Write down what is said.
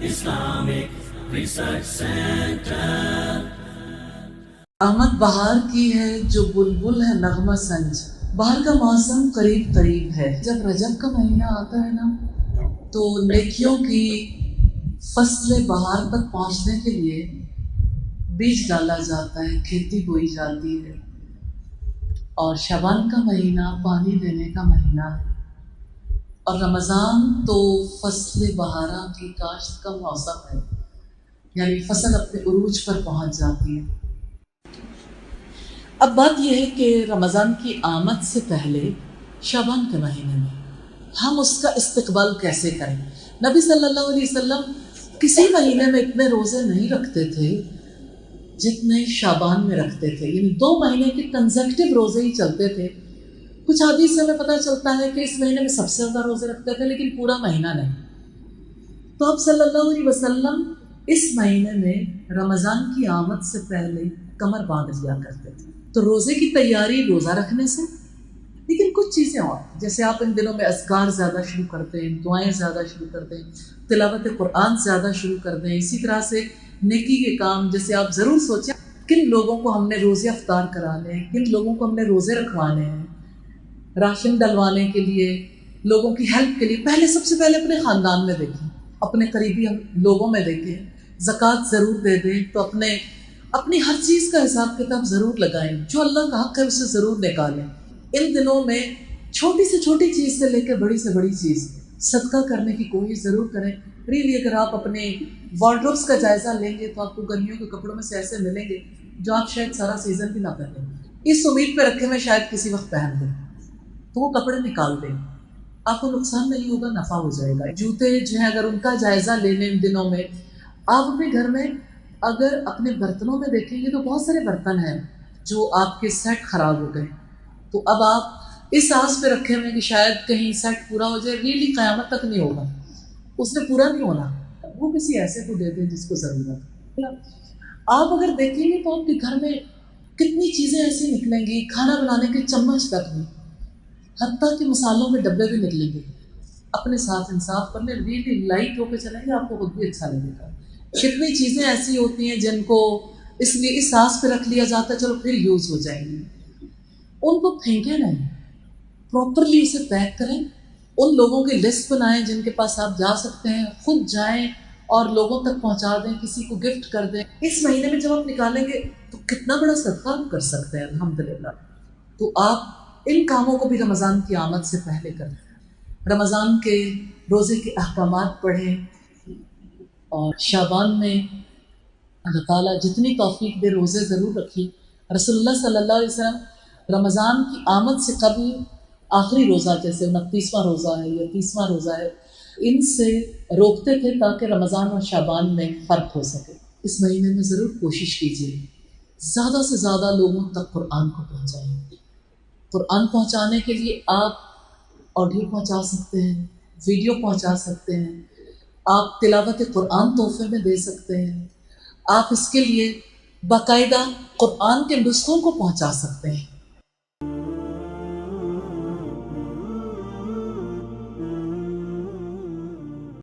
Islamic Research Center. آمد بہار کی ہے جو بلبل ہے نغمہ سنج. بہار کا موسم قریب قریب ہے. جب رجب کا مہینہ آتا ہے نا تو نیکیوں کی فصل بہار تک پہنچنے کے لیے بیج ڈالا جاتا ہے، کھیتی بوئی جاتی ہے. اور شعبان کا مہینہ پانی دینے کا مہینہ ہے، اور رمضان تو فصل بہارا کی کاشت کا موسم ہے، یعنی فصل اپنے عروج پر پہنچ جاتی ہے. اب بات یہ ہے کہ رمضان کی آمد سے پہلے شعبان کے مہینے میں ہم اس کا استقبال کیسے کریں. نبی صلی اللہ علیہ وسلم کسی مہینے میں اتنے روزے نہیں رکھتے تھے جتنے شعبان میں رکھتے تھے، یعنی 2 مہینے کے کنزیکٹیو روزے ہی چلتے تھے. کچھ حدیث سے ہمیں پتہ چلتا ہے کہ اس مہینے میں سب سے زیادہ روزے رکھتے تھے، لیکن پورا مہینہ نہیں. تو اب صلی اللہ علیہ وسلم اس مہینے میں رمضان کی آمد سے پہلے کمر باندھ لیا کرتے تھے. تو روزے کی تیاری روزہ رکھنے سے، لیکن کچھ چیزیں اور، جیسے آپ ان دنوں میں اذکار زیادہ شروع کرتے ہیں، دعائیں زیادہ شروع کرتے ہیں، تلاوت قرآن زیادہ شروع کر دیں. اسی طرح سے نیکی کے کام، جیسے آپ ضرور سوچیں کن لوگوں کو ہم نے روزے افطار کرانے ہیں، کن لوگوں کو ہم نے روزے رکھوانے ہیں، راشن ڈلوانے کے لیے، لوگوں کی ہیلپ کے لیے. سب سے پہلے اپنے خاندان میں دیکھیں، اپنے قریبی لوگوں میں دیکھیں. زکوٰۃ ضرور دے دیں، تو اپنی ہر چیز کا حساب کتاب ضرور لگائیں. جو اللہ کا حق ہے اسے ضرور نکالیں. ان دنوں میں چھوٹی سے چھوٹی چیز سے لے کے بڑی سے بڑی چیز صدقہ کرنے کی کوشش ضرور کریں. ریلی اگر آپ اپنے وارڈروبس کا جائزہ لیں گے تو آپ کو گرمیوں کے کپڑوں میں سے ایسے ملیں گے جو آپ شاید سارا سیزن بھی نہ پہنیں، اس امید پہ رکھے میں شاید کسی وقت پہن دیں. تو وہ کپڑے نکال دیں، آپ کو نقصان نہیں ہوگا، نفع ہو جائے گا. جوتے جو ہیں اگر ان کا جائزہ لے لیں ان دنوں میں. آپ اپنے گھر میں اگر اپنے برتنوں میں دیکھیں گے تو بہت سارے برتن ہیں جو آپ کے سیٹ خراب ہو گئے. تو اب آپ اس آس پہ رکھے ہوئے کہ شاید کہیں سیٹ پورا ہو جائے. ریلی قیامت تک نہیں ہوگا، اس نے پورا نہیں ہونا. وہ کسی ایسے کو دے دیں جس کو ضرورت ہے. آپ اگر دیکھیں گے تو آپ کے گھر میں کتنی چیزیں ایسی نکلیں گی، کھانا بنانے کے چمچ تک بھی، حتیٰ کہ مسالوں کے ڈبے بھی نکلیں گے. اپنے ساتھ انصاف کرنے، ریلی لائٹ ہو کے چلیں گے، آپ کو خود بھی اچھا لگے گا. کتنی چیزیں ایسی ہوتی ہیں جن کو اس لیے اس سانس پہ رکھ لیا جاتا ہے چلو پھر یوز ہو جائیں گی. ان کو پھینکیں نہیں، پراپرلی اسے پیک کریں. ان لوگوں کی لسٹ بنائیں جن کے پاس آپ جا سکتے ہیں، خود جائیں اور لوگوں تک پہنچا دیں، کسی کو گفٹ کر دیں. اس مہینے میں جب آپ نکالیں گے تو کتنا بڑا صدقہ آپ کر سکتے ہیں الحمدللہ. تو آپ ان کاموں کو بھی رمضان کی آمد سے پہلے کریں. رمضان کے روزے کے احکامات پڑھیں، اور شعبان میں اللہ تعالیٰ جتنی توفیق دے روزے ضرور رکھیں. رسول اللہ صلی اللہ علیہ وسلم رمضان کی آمد سے قبل آخری روزہ، جیسے 29واں روزہ ہے یا 30واں روزہ ہے، ان سے روکتے تھے تاکہ رمضان اور شعبان میں فرق ہو سکے. اس مہینے میں ضرور کوشش کیجیے زیادہ سے زیادہ لوگوں تک قرآن کو پہنچائیں. قرآن پہنچانے کے لیے آپ آڈیو پہنچا سکتے ہیں، ویڈیو پہنچا سکتے ہیں، آپ تلاوت قرآن تحفے میں دے سکتے ہیں، آپ اس کے لیے باقاعدہ قرآن کے نسخوں کو پہنچا سکتے ہیں.